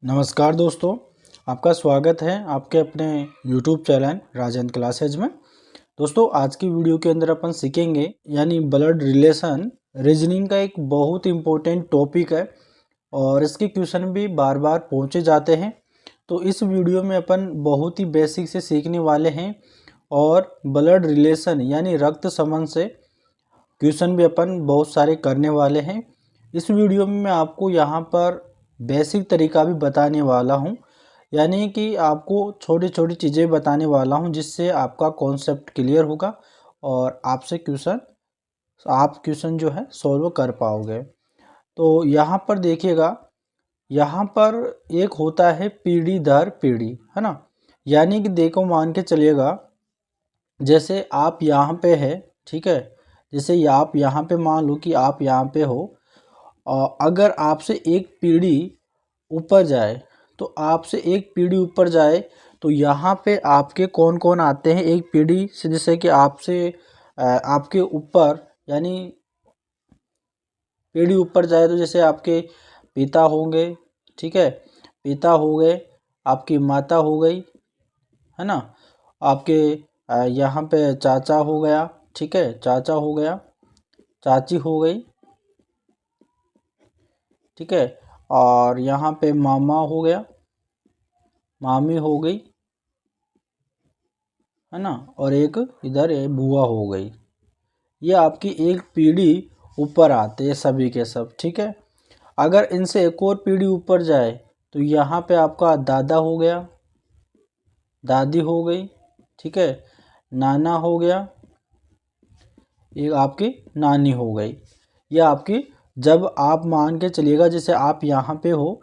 नमस्कार दोस्तों, आपका स्वागत है आपके अपने YouTube चैनल राजेंद्र क्लासेज में। दोस्तों आज की वीडियो के अंदर अपन सीखेंगे यानी ब्लड रिलेशन रीजनिंग का एक बहुत इम्पोर्टेंट टॉपिक है और इसके क्वेश्चन भी बार बार पूछे जाते हैं। तो इस वीडियो में अपन बहुत ही बेसिक से सीखने वाले हैं और ब्लड रिलेशन यानी रक्त संबंध से क्वेश्चन भी अपन बहुत सारे करने वाले हैं। इस वीडियो में मैं आपको यहाँ पर बेसिक तरीका भी बताने वाला हूँ, यानी कि आपको छोटी छोटी चीज़ें बताने वाला हूँ जिससे आपका कॉन्सेप्ट क्लियर होगा और आप क्वेश्चन जो है सॉल्व कर पाओगे। तो यहाँ पर देखिएगा, यहाँ पर एक होता है पीढ़ी दर पीढ़ी, है ना। यानी कि देखो मान के चलिएगा, जैसे आप यहाँ पे है, ठीक है। जैसे आप यहाँ पे मान लो कि आप यहाँ पे हो और अगर आपसे एक पीढ़ी ऊपर जाए तो यहाँ पे आपके कौन कौन आते हैं एक पीढ़ी से, जैसे कि आपसे आपके ऊपर यानी पीढ़ी ऊपर जाए तो जैसे आपके पिता होंगे, ठीक है। पिता हो गए, आपकी माता हो गई, है ना। आपके यहाँ पे चाचा हो गया, ठीक है, चाचा हो गया, चाची हो गई, ठीक है। और यहाँ पे मामा हो गया, मामी हो गई, है ना। और एक इधर बुआ हो गई। ये आपकी एक पीढ़ी ऊपर आते हैं सभी के सब, ठीक है। अगर इनसे एक और पीढ़ी ऊपर जाए तो यहाँ पे आपका दादा हो गया, दादी हो गई, ठीक है, नाना हो गया, एक आपकी नानी हो गई। ये आपकी, जब आप मान के चलिएगा जैसे आप यहाँ पे हो,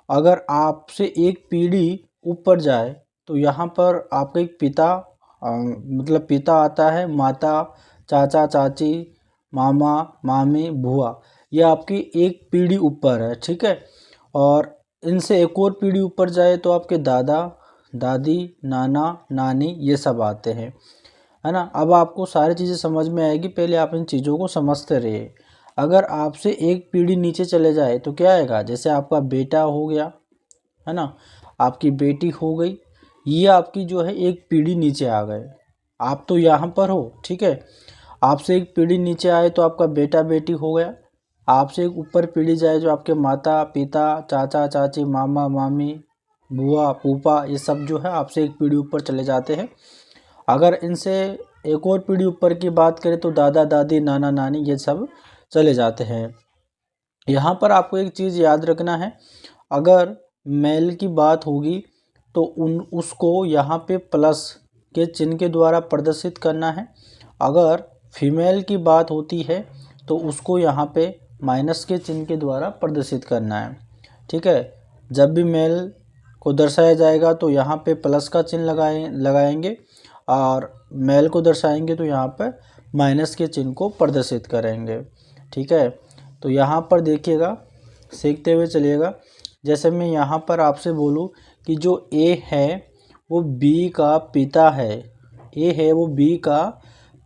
अगर आपसे एक पीढ़ी ऊपर जाए तो यहाँ पर आपका एक पिता मतलब पिता आता है, माता, चाचा, चाची, मामा, मामी, बुआ। ये आपकी एक पीढ़ी ऊपर है, ठीक है। और इनसे एक और पीढ़ी ऊपर जाए तो आपके दादा, दादी, नाना, नानी ये सब आते हैं, है ना। अब आपको सारी चीज़ें समझ में आएगी, पहले आप इन चीज़ों को समझते रहिए। अगर आपसे एक पीढ़ी नीचे चले जाए तो क्या आएगा, जैसे आपका बेटा हो गया, है ना, आपकी बेटी हो गई। ये आपकी जो है एक पीढ़ी नीचे आ गए। आप तो यहाँ पर हो, ठीक है। आपसे एक पीढ़ी नीचे आए तो आपका बेटा बेटी हो गया। आपसे एक ऊपर पीढ़ी जाए जो आपके माता पिता, चाचा चाची, मामा मामी, बुआ फूफा, ये सब जो है आपसे एक पीढ़ी ऊपर चले जाते हैं। अगर इनसे एक और पीढ़ी ऊपर की बात करें तो दादा दादी, नाना नानी ये सब चले जाते हैं। यहाँ पर आपको एक चीज़ याद रखना है, अगर मेल की बात होगी तो उसको यहाँ पे प्लस के चिन्ह के द्वारा प्रदर्शित करना है। अगर फीमेल की बात होती है तो उसको यहाँ पे माइनस के चिन्ह के द्वारा प्रदर्शित करना है, ठीक है। जब भी मेल को दर्शाया जाएगा तो यहाँ पे प्लस का चिन्ह लगाएंगे और मेल को दर्शाएंगे तो यहाँ पे माइनस के चिन्ह को प्रदर्शित करेंगे, ठीक है। तो यहाँ पर देखिएगा, सीखते हुए चलिएगा। जैसे मैं यहाँ पर आपसे बोलूँ कि जो ए है वो बी का पिता है, ए है वो बी का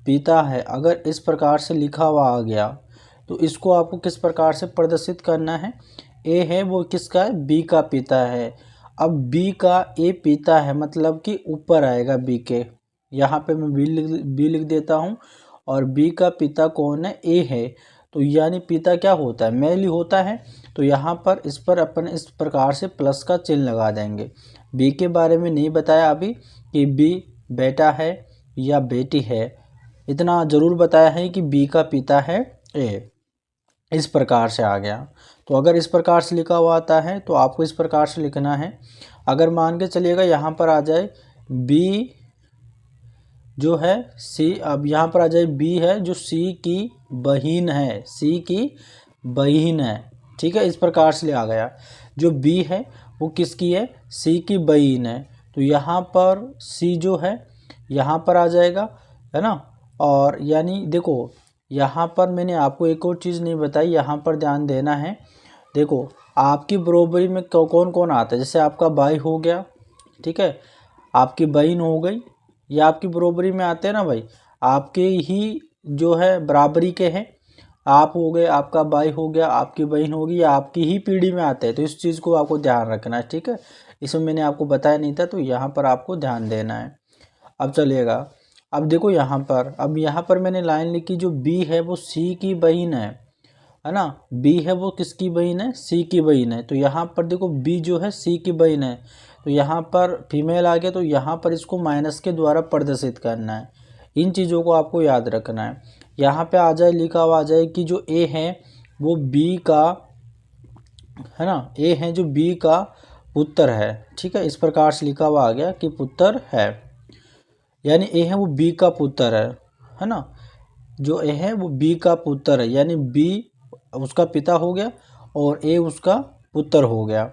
पिता है, अगर इस प्रकार से लिखा हुआ आ गया तो इसको आपको किस प्रकार से प्रदर्शित करना है। ए है वो किसका है, बी का पिता है। अब बी का ए पिता है मतलब कि ऊपर आएगा बी के, यहाँ पे मैं बी लिख देता हूँ। और बी का पिता कौन है, ए है। तो यानी पिता क्या होता है, मेल ही होता है। तो यहाँ पर इस पर अपन इस प्रकार से प्लस का चिन्ह लगा देंगे। बी के बारे में नहीं बताया अभी कि बी बेटा है या बेटी है, इतना ज़रूर बताया है कि बी का पिता है ए। इस प्रकार से आ गया। तो अगर इस प्रकार से लिखा हुआ आता है तो आपको इस प्रकार से लिखना है। अगर मान के चलिएगा यहाँ पर आ जाए बी जो है सी, अब यहाँ पर आ जाए बी है जो सी की बहन है, सी की बहन है, ठीक है। इस प्रकार से आ गया, जो बी है वो किसकी है, सी की बहन है। तो यहाँ पर सी जो है यहाँ पर आ जाएगा, है ना। और यानी देखो यहाँ पर मैंने आपको एक और चीज़ नहीं बताई, यहाँ पर ध्यान देना है। देखो आपकी बरोबरी में कौन कौन आता है, जैसे आपका भाई हो गया, ठीक है, आपकी बहन हो गई, ये आपकी बरोबरी में आते हैं ना भाई, आपके ही जो है बराबरी के हैं। आप हो गए, आपका भाई हो गया, आपकी बहन होगी, या आपकी ही पीढ़ी में आते हैं। तो इस चीज़ को आपको ध्यान रखना है, ठीक है। इसमें मैंने आपको बताया नहीं था, तो यहाँ पर आपको ध्यान देना है। अब चलिएगा, अब देखो यहाँ पर, अब यहाँ पर मैंने लाइन लिखी, जो बी है वो सी की बहन है ना। बी है वो किसकी बहन है, सी की बहन है। तो यहाँ पर देखो बी जो है सी की बहन है, तो यहाँ पर फीमेल आ गया, तो यहाँ पर इसको माइनस के द्वारा प्रदर्शित करना है। इन चीज़ों को आपको याद रखना है। यहाँ पे आ जाए, लिखा हुआ आ जाए कि जो ए है वो बी का, है ना, ए है जो बी का पुत्र है, ठीक है। इस प्रकार से लिखा हुआ आ गया कि पुत्र है, यानी ए है वो बी का पुत्र है ना। जो ए है वो बी का पुत्र है, यानी बी उसका पिता हो गया और ए उसका पुत्र हो गया।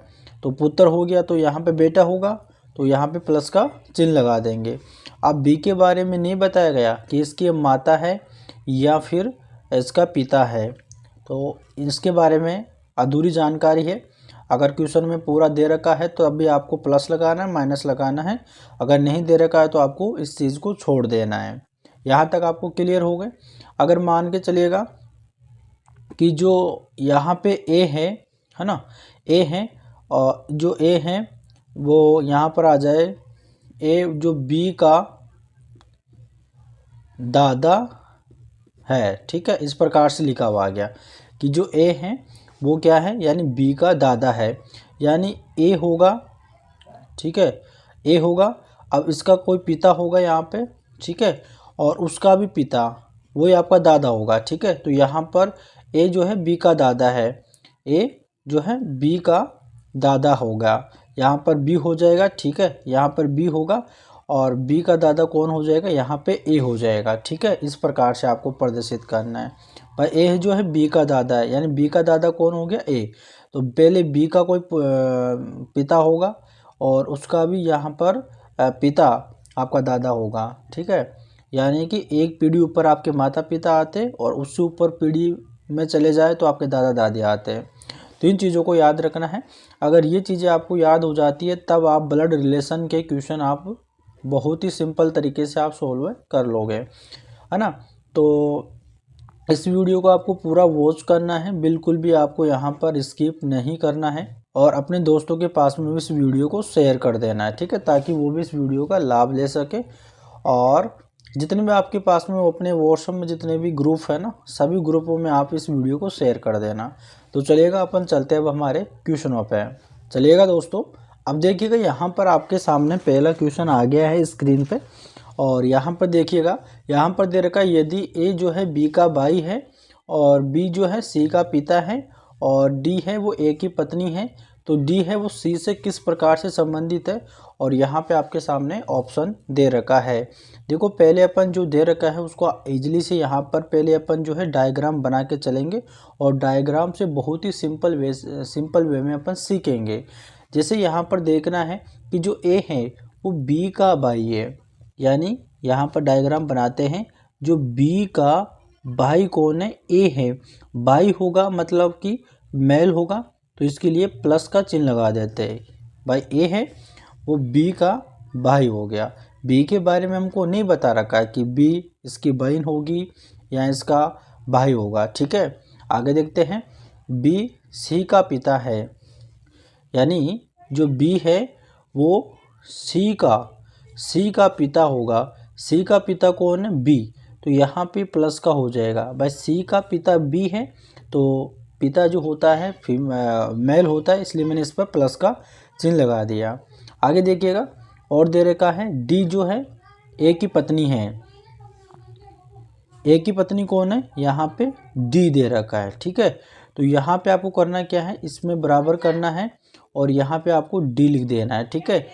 तो पुत्र हो गया तो यहाँ पे बेटा होगा, तो यहाँ पे प्लस का चिन्ह लगा देंगे। अब बी के बारे में नहीं बताया गया कि इसकी माता है या फिर इसका पिता है, तो इसके बारे में अधूरी जानकारी है। अगर क्वेश्चन में पूरा दे रखा है तो अभी आपको प्लस लगाना है, माइनस लगाना है। अगर नहीं दे रखा है तो आपको इस चीज़ को छोड़ देना है। यहाँ तक आपको क्लियर हो गए। अगर मान के चलिएगा कि जो यहाँ पे ए है ना, ए है, और जो ए है वो यहाँ पर आ जाए, ए जो बी का दादा है, ठीक है। इस प्रकार से लिखा हुआ आ गया कि जो ए है वो क्या है, यानी बी का दादा है, यानी ए होगा, ठीक है, ए होगा। अब इसका कोई पिता होगा यहाँ पे, ठीक है, और उसका भी पिता, वही आपका दादा होगा, ठीक है। तो यहाँ पर ए जो है बी का दादा है, ए जो है बी का दादा होगा, यहाँ पर बी हो जाएगा, ठीक है। यहाँ पर बी होगा और बी का दादा कौन हो जाएगा, यहाँ पे ए हो जाएगा, ठीक है। इस प्रकार से आपको प्रदर्शित करना है। भाई ए जो है बी का दादा है, यानी बी का दादा कौन हो गया, ए। तो पहले बी का कोई पिता होगा और उसका भी यहाँ पर पिता आपका दादा होगा, ठीक है। यानी कि एक पीढ़ी ऊपर आपके माता पिता आते और उससे ऊपर पीढ़ी में चले जाए तो आपके दादा दादी आते हैं। तो इन चीज़ों को याद रखना है। अगर ये चीज़ें आपको याद हो जाती है तब आप ब्लड रिलेशन के क्वेश्चन आप बहुत ही सिंपल तरीके से आप सोल्व कर लोगे, है ना। तो इस वीडियो को आपको पूरा वॉच करना है, बिल्कुल भी आपको यहाँ पर स्किप नहीं करना है, और अपने दोस्तों के पास में भी इस वीडियो को शेयर कर देना है, ठीक है, ताकि वो भी इस वीडियो का लाभ ले सके। और जितने भी आपके पास में अपने व्हाट्सएप में जितने भी ग्रुप है ना, सभी ग्रुपों में आप इस वीडियो को शेयर कर देना। तो चलिएगा, अपन चलते हैं अब हमारे क्वेश्चनों पे। चलिएगा दोस्तों, अब देखिएगा यहाँ पर आपके सामने पहला क्वेश्चन आ गया है स्क्रीन पे, और यहाँ पर देखिएगा, यहाँ पर दे रखा है यदि ए जो है बी का भाई है और बी जो है सी का पिता है और डी है वो ए की पत्नी है, तो डी है वो सी से किस प्रकार से संबंधित है। और यहाँ पे आपके सामने ऑप्शन दे रखा है। देखो पहले अपन जो दे रखा है उसको इजीली से यहाँ पर पहले अपन जो है डायग्राम बना के चलेंगे, और डायग्राम से बहुत ही सिंपल वे में अपन सीखेंगे। जैसे यहाँ पर देखना है कि जो ए है वो बी का भाई है, यानी यहाँ पर डायग्राम बनाते हैं, जो बी का भाई कौन है, ए है। भाई होगा मतलब कि मेल होगा, तो इसके लिए प्लस का चिन्ह लगा देते हैं। भाई ए है वो बी का भाई हो गया। बी के बारे में हमको नहीं बता रखा है कि बी इसकी बहन होगी या इसका भाई होगा, ठीक है। आगे देखते हैं, बी सी का पिता है, यानी जो बी है वो सी का पिता होगा। सी का पिता कौन है, बी, तो यहाँ पे प्लस का हो जाएगा। भाई सी का पिता बी है, तो पिता जो होता है मेल होता है, इसलिए मैंने इस पर प्लस का चिन्ह लगा दिया। आगे देखिएगा, और दे रखा है डी जो है ए की पत्नी है। ए की पत्नी कौन है, यहाँ पे डी दे रखा है, ठीक है। तो यहाँ पे आपको करना क्या है, इसमें बराबर करना है और यहाँ पे आपको डी लिख देना है, ठीक है।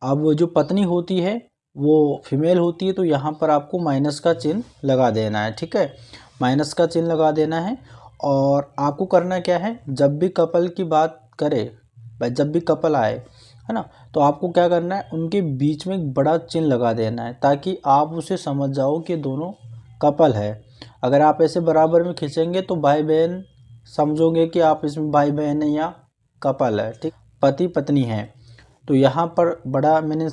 अब जो पत्नी होती है वो फीमेल होती है, तो यहाँ पर आपको माइनस का चिन्ह लगा देना है, ठीक है। माइनस का चिन्ह लगा देना है। और आपको करना क्या है, जब भी कपल की बात करे, जब भी कपल आए, है ना, तो आपको क्या करना है, उनके बीच में एक बड़ा चिन्ह लगा देना है, ताकि आप उसे समझ जाओ कि दोनों कपल है। अगर आप ऐसे बराबर में खींचेंगे तो भाई बहन समझोगे कि आप इसमें भाई बहन है या कपल है, ठीक, पति पत्नी है। तो यहाँ पर बड़ा मैंने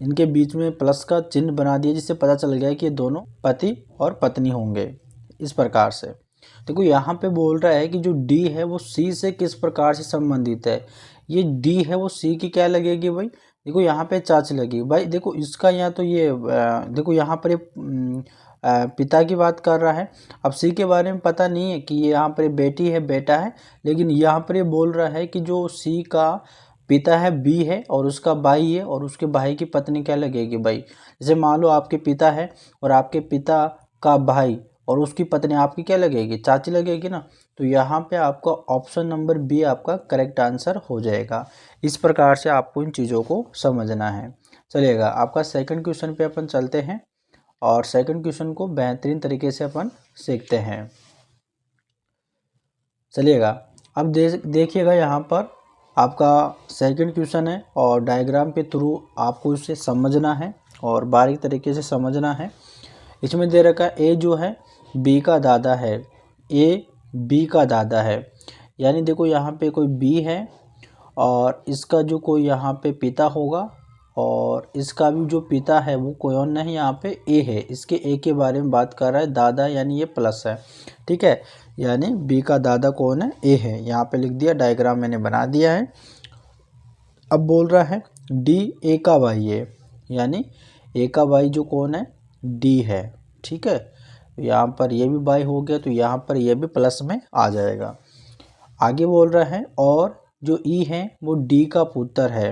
इनके बीच में प्लस का चिन्ह बना दिया, जिससे पता चल गया कि ये दोनों पति और पत्नी होंगे, इस प्रकार से। देखो यहाँ पे बोल रहा है कि जो डी है वो सी से किस प्रकार से संबंधित है। ये डी है वो सी की क्या लगेगी भाई, देखो यहाँ पे चाच लगेगी भाई। देखो इसका यहाँ तो ये देखो यहाँ पर ये पिता की बात कर रहा है। अब सी के बारे में पता नहीं है कि ये यहाँ पर बेटी है बेटा है, लेकिन यहाँ पर ये बोल रहा है कि जो सी का पिता है बी है और उसका भाई है और उसके भाई की पत्नी क्या लगेगी भाई। जैसे मान लो आपके पिता है और आपके पिता का भाई और उसकी पत्नी आपकी क्या लगेगी, चाची लगेगी ना। तो यहाँ पे आपका ऑप्शन नंबर बी आपका करेक्ट आंसर हो जाएगा। इस प्रकार से आपको इन चीज़ों को समझना है। चलिएगा आपका सेकंड क्वेश्चन पे अपन चलते हैं और सेकंड क्वेश्चन को बेहतरीन तरीके से अपन सीखते हैं। चलिएगा अब देखिएगा यहाँ पर आपका सेकंड क्वेश्चन है और डायग्राम के थ्रू आपको इसे समझना है और बारीक तरीके से समझना है। इसमें दे रखा है ए जो है बी का दादा है, ए बी का दादा है। यानी देखो यहाँ पे कोई बी है और इसका जो कोई यहाँ पे पिता होगा और इसका भी जो पिता है वो कोई और नहीं, यहाँ पे ए है। इसके ए के बारे में बात कर रहा है, दादा यानी ये प्लस है, ठीक है। यानी बी का दादा कौन है, ए है। यहाँ पे लिख दिया, डायग्राम मैंने बना दिया है। अब बोल रहा है डी ए का भाई है, यानी ए का भाई जो कौन है, डी है, ठीक है। तो यहाँ पर ये भी भाई हो गया, तो यहाँ पर ये भी प्लस में आ जाएगा। आगे बोल रहा है और जो ई है वो डी का पुत्र है।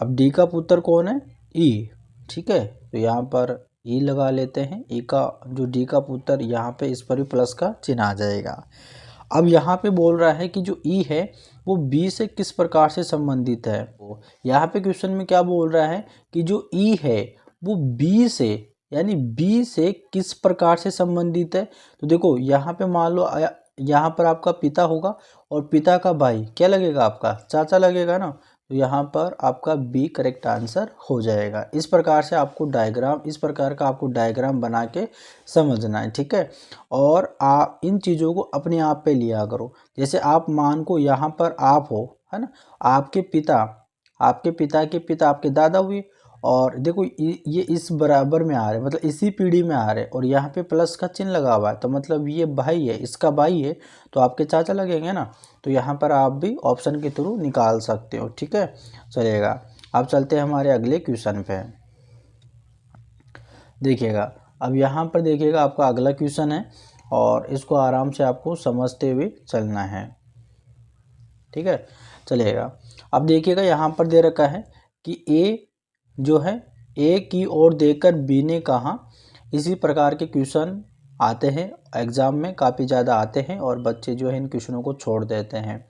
अब डी का पुत्र कौन है, ई, ठीक है। तो यहाँ पर ई लगा लेते हैं, ई का जो डी का पुत्र, यहाँ पे इस पर भी प्लस का चिन्ह आ जाएगा। अब यहाँ पे बोल रहा है कि जो ई है वो बी से किस प्रकार से संबंधित है। यहाँ पे क्वेश्चन में क्या बोल रहा है कि जो ई है वो बी से, यानी बी से किस प्रकार से संबंधित है। तो देखो यहाँ पे मान लो यहाँ पर आपका पिता होगा और पिता का भाई क्या लगेगा, आपका चाचा लगेगा ना। तो यहाँ पर आपका बी करेक्ट आंसर हो जाएगा। इस प्रकार से आपको डायग्राम, इस प्रकार का आपको डायग्राम बना के समझना है, ठीक है। और आप इन चीज़ों को अपने आप पे लिया करो। जैसे आप मान को यहाँ पर आप हो, है ना, आपके पिता के पिता आपके दादा हुए और देखो ये इस बराबर में आ रहे, मतलब इसी पीढ़ी में आ रहे और यहाँ पे प्लस का चिन्ह लगा हुआ है, तो मतलब ये भाई है, इसका भाई है, तो आपके चाचा लगेंगे ना। तो यहाँ पर आप भी ऑप्शन के थ्रू निकाल सकते हो, ठीक है। चलिएगा अब चलते हैं हमारे अगले क्वेश्चन पे। देखिएगा अब यहाँ पर देखिएगा आपका अगला क्वेश्चन है और इसको आराम से आपको समझते हुए चलना है, ठीक है। चलिएगा अब देखिएगा यहाँ पर दे रखा है कि ए जो है ए की ओर देखकर बी ने कहा। इसी प्रकार के क्वेश्चन आते हैं एग्ज़ाम में, काफ़ी ज़्यादा आते हैं और बच्चे जो है इन क्वेश्चनों को छोड़ देते हैं।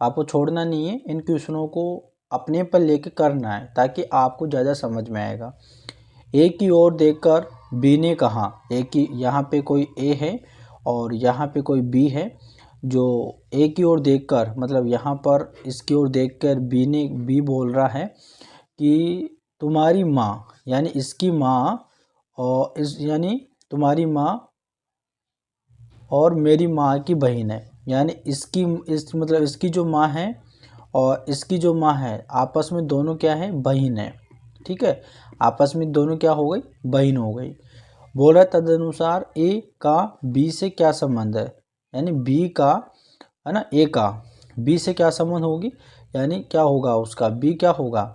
आपको छोड़ना नहीं है, इन क्वेश्चनों को अपने पर लेके करना है ताकि आपको ज़्यादा समझ में आएगा। ए की ओर देखकर बी ने कहा, ए की यहाँ पे कोई ए है और यहाँ पे कोई बी है। जो ए की ओर देखकर मतलब यहाँ पर इसकी ओर देखकर बी बोल रहा है कि तुम्हारी माँ, यानी इसकी माँ और यानी तुम्हारी माँ और मेरी माँ की बहन है। यानी मतलब इसकी जो माँ है और इसकी जो माँ है आपस में दोनों क्या है, बहन है, ठीक है। आपस में दोनों क्या हो गई, बहन हो गई। बोल रहा है तदनुसार ए का बी से क्या संबंध है, यानी बी का, है ना, ए का बी से क्या संबंध होगी, यानी क्या होगा उसका, बी क्या होगा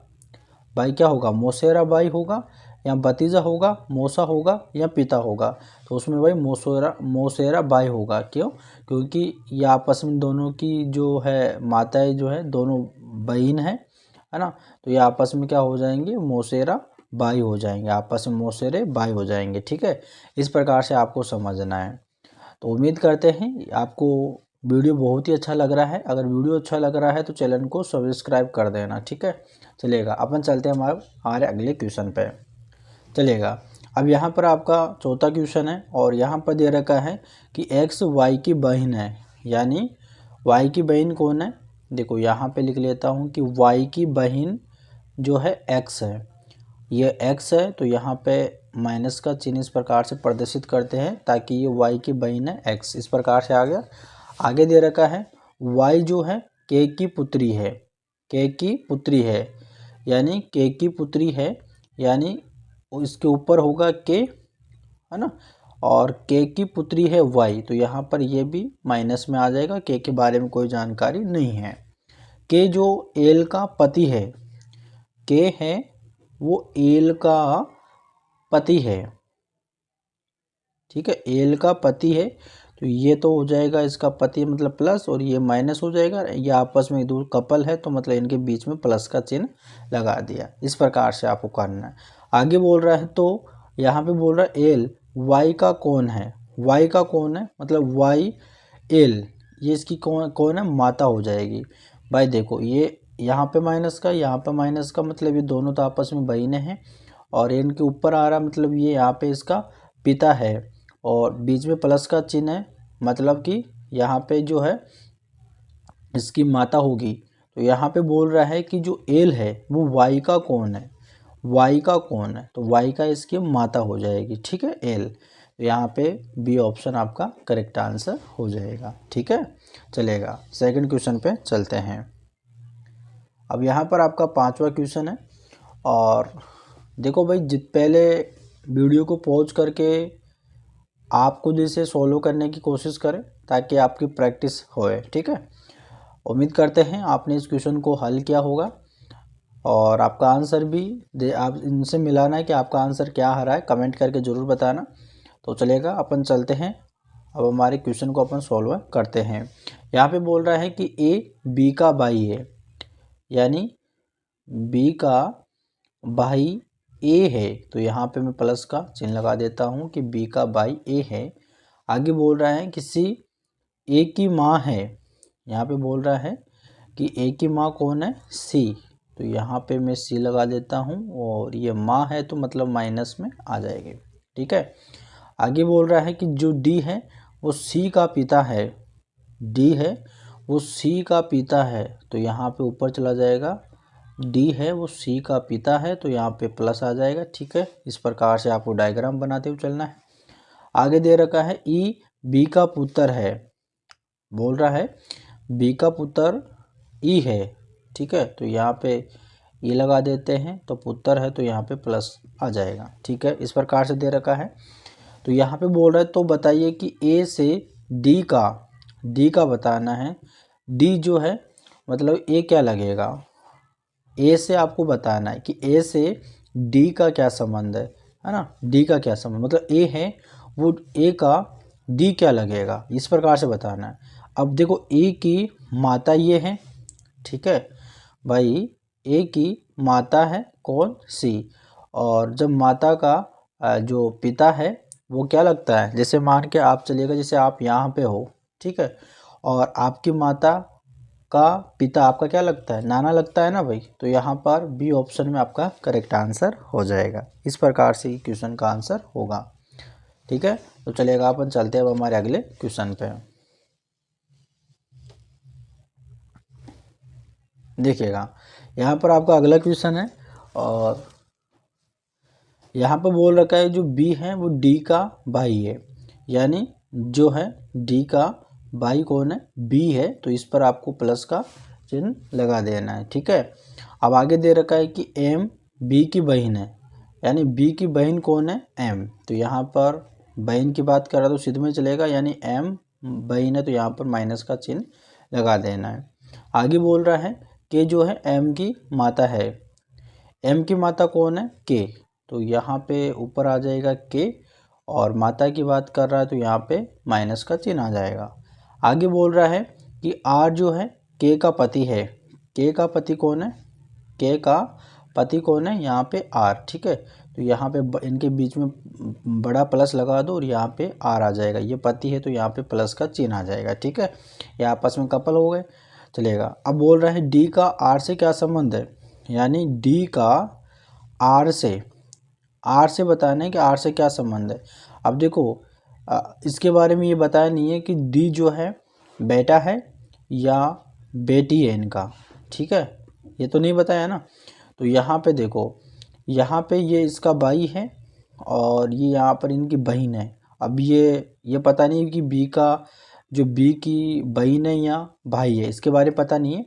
भाई, क्या होगा, मौसेरा भाई होगा या भतीजा होगा, मौसा होगा या पिता होगा। तो उसमें भाई मौसेरा भाई होगा। क्यों, क्योंकि ये आपस में दोनों की जो है माताएं जो है दोनों बहन है ना। तो ये आपस में क्या हो जाएंगे, मौसेरा भाई हो जाएंगे, आपस में मौसेरे भाई हो जाएंगे, ठीक है। इस प्रकार से आपको समझना है। तो उम्मीद करते हैं आपको वीडियो बहुत ही अच्छा लग रहा है। अगर वीडियो अच्छा लग रहा है तो चैनल को सब्सक्राइब कर देना, ठीक है। चलिएगा अपन चलते हैं हमारे अगले क्वेश्चन पे। चलिएगा अब यहाँ पर आपका चौथा क्वेश्चन है और यहाँ पर दे रखा है कि एक्स वाई की बहन है। यानी वाई की बहन कौन है, देखो यहाँ पे लिख लेता हूँ कि वाई की बहन जो है एक्स है, ये एक्स है। तो यहाँ पे माइनस का चिन्ह इस प्रकार से प्रदर्शित करते हैं ताकि ये वाई की बहन है एक्स, इस प्रकार से आ गया। आगे दे रखा है वाई जो है के की पुत्री है, के की पुत्री है, यानी के की पुत्री है, यानी इसके ऊपर होगा के, है ना, और के की पुत्री है वाई, तो यहाँ पर ये भी माइनस में आ जाएगा, के बारे में कोई जानकारी नहीं है। के जो एल का पति है, के है वो एल का पति है, ठीक है, एल का पति है, तो ये तो हो जाएगा इसका पति मतलब प्लस, और ये माइनस हो जाएगा, ये आपस में दो कपल है तो मतलब इनके बीच में प्लस का चिन्ह लगा दिया। इस प्रकार से आपको करना है। आगे बोल रहा है, तो यहाँ पे बोल रहा है एल वाई का कौन है, वाई का कौन है मतलब वाई एल, ये इसकी कौन है, माता हो जाएगी। भाई देखो ये यहाँ पे माइनस का, यहाँ पे माइनस का, मतलब ये दोनों तो आपस में बहीने हैं, और इनके ऊपर आ रहा मतलब ये यहाँ पे इसका पिता है, और बीच में प्लस का चिन्ह है, मतलब कि यहाँ पे जो है इसकी माता होगी। तो यहाँ पे बोल रहा है कि जो एल है वो वाई का कौन है, वाई का कौन है, तो वाई का इसकी माता हो जाएगी, ठीक है, एल। तो यहाँ पे बी ऑप्शन आपका करेक्ट आंसर हो जाएगा, ठीक है, चलेगा। सेकंड क्वेश्चन पे चलते हैं। अब यहाँ पर आपका 5वां क्वेश्चन है, और देखो भाई पहले वीडियो को पॉज करके आप खुद इसे सोल्व करने की कोशिश करें ताकि आपकी प्रैक्टिस होए, ठीक है। उम्मीद करते हैं आपने इस क्वेश्चन को हल किया होगा, और आपका आंसर भी आप इनसे मिलाना है कि आपका आंसर क्या आ रहा है, कमेंट करके ज़रूर बताना। तो चलेगा, अपन चलते हैं, अब हमारे क्वेश्चन को अपन सॉल्व करते हैं। यहाँ पे बोल रहा है कि ए बी का भाई है, यानी बी का भाई ए है, तो यहाँ पे मैं प्लस का चिन्ह लगा देता हूँ कि बी का भाई ए है। आगे बोल रहा है कि सी ए की माँ है, यहाँ पे बोल रहा है कि ए की माँ कौन है, सी, तो यहाँ पे मैं सी लगा देता हूँ, और ये माँ है तो मतलब माइनस में आ जाएगी, ठीक है। आगे बोल रहा है कि जो डी है वो सी का पिता है, डी है वो सी का पिता है, तो यहाँ पे ऊपर चला जाएगा, डी है वो सी का पिता है, तो यहाँ पे प्लस आ जाएगा, ठीक है। इस प्रकार से आपको डायग्राम बनाते हुए चलना है। आगे दे रखा है ई बी का पुत्र है, बोल रहा है बी का पुत्र ई है, ठीक है, तो यहाँ पे ई लगा देते हैं, तो पुत्र है तो यहाँ पे प्लस आ जाएगा, ठीक है। इस प्रकार से दे रखा है। तो यहाँ पे बोल रहा है तो बताइए कि ए से डी का बताना है, डी जो है मतलब ए क्या लगेगा, ए से आपको बताना है कि ए से डी का क्या संबंध है ना, डी का क्या संबंध, मतलब ए है वो ए का डी क्या लगेगा, इस प्रकार से बताना है। अब देखो ए की माता ये है, ठीक है भाई, ए की माता है कौन, सी, और जब माता का जो पिता है वो क्या लगता है, जैसे मान के आप चलिएगा जैसे आप यहाँ पे हो, ठीक है, और आपकी माता का पिता आपका क्या लगता है, नाना लगता है ना भाई, तो यहाँ पर बी ऑप्शन में आपका करेक्ट आंसर हो जाएगा। इस प्रकार से क्वेश्चन का आंसर होगा, ठीक है। तो चलेगा, अपन चलते हैं अब हमारे अगले क्वेश्चन पे। देखिएगा यहाँ पर आपका अगला क्वेश्चन है, और यहाँ पर बोल रखा है जो बी है वो डी का भाई है, यानी जो है डी का भाई कौन है, बी है, तो इस पर आपको प्लस का चिन्ह लगा देना है, ठीक है। अब आगे दे रखा है कि एम बी की बहन है, यानी बी की बहन कौन है, एम, तो यहाँ पर बहन की बात कर रहा तो सिद्ध में चलेगा, यानी एम बहन है तो यहाँ पर माइनस का चिन्ह लगा देना है। आगे बोल रहा है कि जो है एम की माता है, एम की माता कौन है, के, तो यहाँ पे ऊपर आ जाएगा के, और माता की बात कर रहा है तो यहाँ पे माइनस का चिन्ह आ जाएगा। आगे बोल रहा है कि आर जो है के का पति है, के का पति कौन है, के का पति कौन है, यहाँ पे आर, ठीक है, तो यहाँ पे इनके बीच में बड़ा प्लस लगा दो और यहाँ पे आर आ जाएगा, ये पति है तो यहाँ पे प्लस का चिन्ह आ जाएगा, ठीक है, ये आपस में कपल हो गए, चलेगा। अब बोल रहा है डी का आर से क्या संबंध है, यानी डी का आर से बताना है कि आर से क्या संबंध है। अब देखो इसके बारे में ये बताया नहीं है कि डी जो है बेटा है या बेटी है इनका, ठीक है, ये तो नहीं बताया ना। तो यहाँ पे देखो, यहाँ पे ये इसका भाई है और ये यहाँ पर इनकी बहन है। अब ये पता नहीं है कि बी का जो बी की बहन है या भाई है, इसके बारे में पता नहीं है।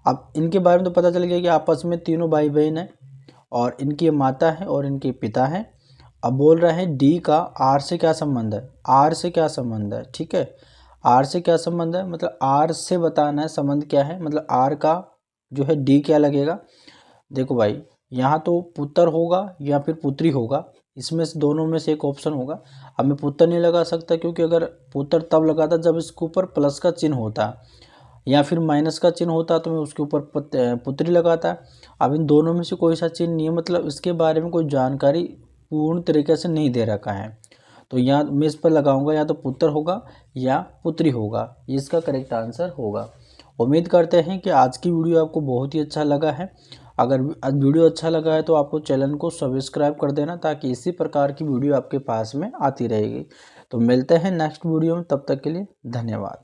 अब इनके बारे में तो पता चल गया कि आपस में तीनों भाई बहन है, और इनकी माता है और इनके पिता है। अब बोल रहे हैं डी का आर से क्या संबंध है, आर से क्या संबंध है, ठीक है, आर से क्या संबंध है, मतलब आर से बताना है संबंध क्या है, मतलब आर का जो है डी क्या लगेगा। देखो भाई यहाँ तो पुत्र होगा या फिर पुत्री होगा, इसमें से दोनों में से एक ऑप्शन होगा। अब मैं पुत्र नहीं लगा सकता क्योंकि अगर पुत्र तब लगाता जब इसके ऊपर प्लस का चिन्ह होता या फिर माइनस का चिन्ह होता तो मैं उसके ऊपर पुत्री लगाता। अब इन दोनों में से कोई सा चिन्ह नहीं है, मतलब इसके बारे में कोई जानकारी पूर्ण तरीके से नहीं दे रखा है, तो यहाँ मैं इस पर लगाऊंगा या तो पुत्र होगा या पुत्री होगा, ये इसका करेक्ट आंसर होगा। उम्मीद करते हैं कि आज की वीडियो आपको बहुत ही अच्छा लगा है। अगर आज वीडियो अच्छा लगा है तो आपको चैनल को सब्सक्राइब कर देना ताकि इसी प्रकार की वीडियो आपके पास में आती रहेगी। तो मिलते हैं नेक्स्ट वीडियो में, तब तक के लिए धन्यवाद।